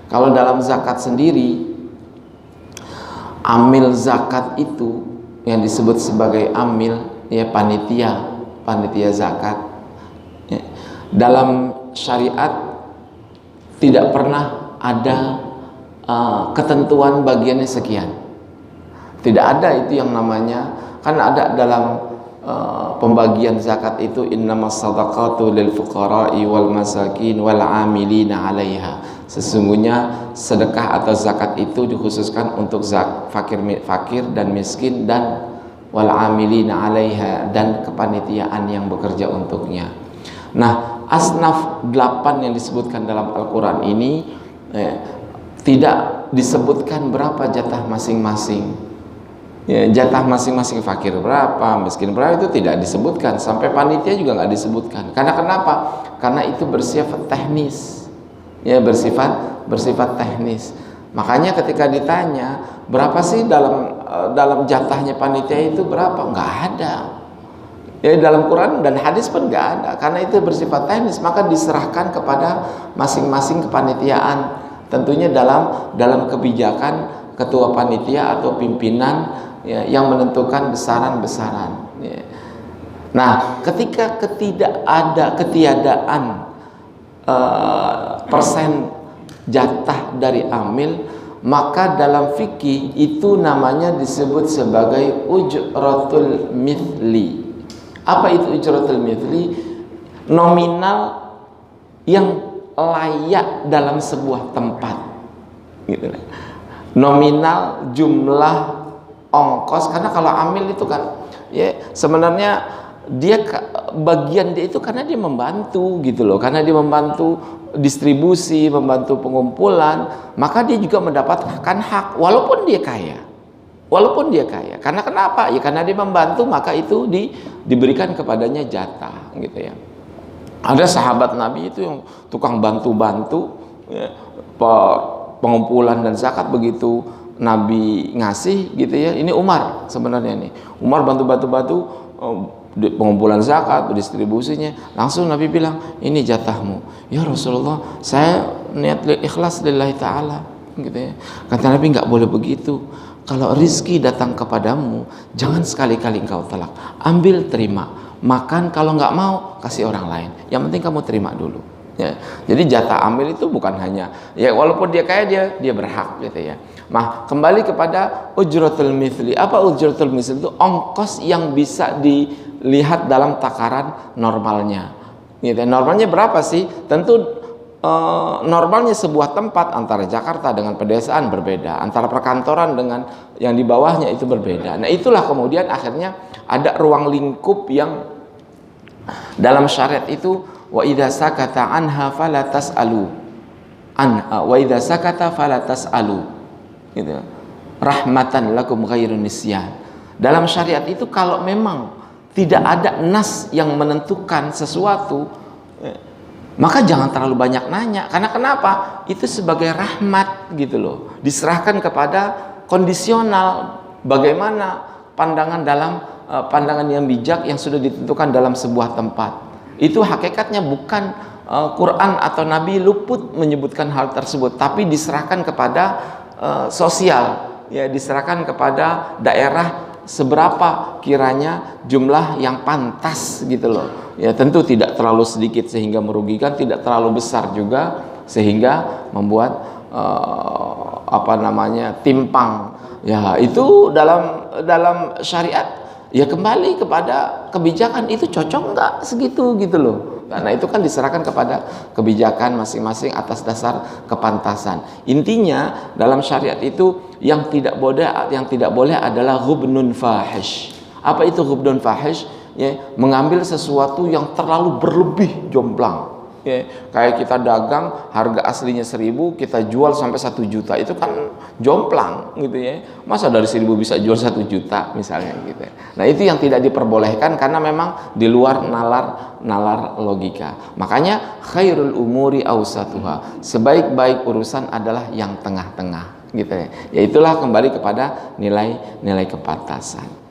Kalau dalam zakat sendiri, amil zakat itu yang disebut sebagai amil, ya panitia zakat, ya. Dalam syariat tidak pernah ada ketentuan bagiannya sekian. Tidak ada itu yang namanya, kan ada dalam pembagian zakat itu innamas shadaqatu lil fuqara'i wal masakin wal 'amilina 'alaiha. Sesungguhnya sedekah atau zakat itu dikhususkan untuk fakir dan miskin dan wal 'amilina 'alaiha, dan kepanitiaan yang bekerja untuknya. Nah, asnaf 8 yang disebutkan dalam Al-Quran ini tidak disebutkan berapa jatah masing-masing, ya, jatah masing-masing, fakir berapa, miskin berapa, itu tidak disebutkan. Sampai panitia juga nggak disebutkan. Karena kenapa? Karena itu bersifat teknis, ya, bersifat teknis. Makanya ketika ditanya berapa sih dalam jatahnya panitia itu berapa, nggak ada. Ya, dalam Quran dan hadis pun nggak ada, karena itu bersifat teknis. Maka diserahkan kepada masing-masing kepanitiaan, tentunya dalam kebijakan ketua panitia atau pimpinan, ya, yang menentukan besaran-besaran, ya. Nah, ketika ketiadaan persen jatah dari amil, maka dalam fikih itu namanya disebut sebagai ujratul mithli. Apa itu ujratul mithli? Nominal yang layak dalam sebuah tempat, gitu. Nominal jumlah ongkos, karena kalau amil itu kan, ya, sebenarnya dia bagian dia itu karena dia membantu, gitu loh, karena dia membantu distribusi, membantu pengumpulan, maka dia juga mendapatkan hak walaupun dia kaya. Karena kenapa? Ya karena dia membantu, maka itu diberikan kepadanya jatah, gitu ya. Ada sahabat Nabi itu yang tukang bantu-bantu, ya, pengumpulan dan zakat. Begitu Nabi ngasih, gitu ya, ini Umar sebenarnya nih. Umar bantu pengumpulan zakat, distribusinya. Langsung Nabi bilang, ini jatahmu. Ya Rasulullah, saya niat ikhlas lillahi ta'ala, gitu ya. Kata Nabi, nggak boleh begitu. Kalau rizki datang kepadamu, jangan sekali-kali engkau tolak. Ambil, terima. Makan, kalau nggak mau, kasih orang lain. Yang penting kamu terima dulu. Ya. Jadi jatah ambil itu bukan hanya, ya walaupun dia kaya, dia berhak, gitu ya. Nah, kembali kepada ujratul mithli. Apa ujratul mithli itu? Ongkos yang bisa dilihat dalam takaran normalnya. Gitu. Normalnya berapa sih? Tentu normalnya sebuah tempat antara Jakarta dengan pedesaan berbeda, antara perkantoran dengan yang di bawahnya itu berbeda. Nah, itulah kemudian akhirnya ada ruang lingkup yang dalam syariat itu, wa idza sakata anha fala tasalu wa idza sakata fala tasalu, gitu. Rahmatan lakum ghairun nisyan. Dalam syariat itu kalau memang tidak ada nas yang menentukan sesuatu, maka jangan terlalu banyak nanya. Karena kenapa? Itu sebagai rahmat, gitu loh. Diserahkan kepada kondisional. Bagaimana pandangan pandangan yang bijak yang sudah ditentukan dalam sebuah tempat. Itu hakikatnya bukan Quran atau Nabi luput menyebutkan hal tersebut, tapi diserahkan kepada sosial, ya, diserahkan kepada daerah, seberapa kiranya jumlah yang pantas, gitu loh. Ya, tentu tidak terlalu sedikit sehingga merugikan, tidak terlalu besar juga sehingga membuat timpang. Ya, itu dalam syariat, ya kembali kepada kebijakan itu cocok nggak segitu, gitu loh. Karena itu kan diserahkan kepada kebijakan masing-masing atas dasar kepantasan. Intinya dalam syariat itu yang tidak boleh adalah ghubnun fahish. Apa itu ghubnun fahish? Ya, mengambil sesuatu yang terlalu berlebih, jomplang. Ya, kayak kita dagang harga aslinya 1.000, kita jual sampai 1 juta, itu kan jomplang, gitu ya. Masa dari 1.000 bisa jual 1 juta misalnya, gitu. Nah, itu yang tidak diperbolehkan karena memang di luar nalar logika. Makanya khairul umuri awsatuha, sebaik-baik urusan adalah yang tengah-tengah, gitu ya. Yaitulah kembali kepada nilai kepantasan.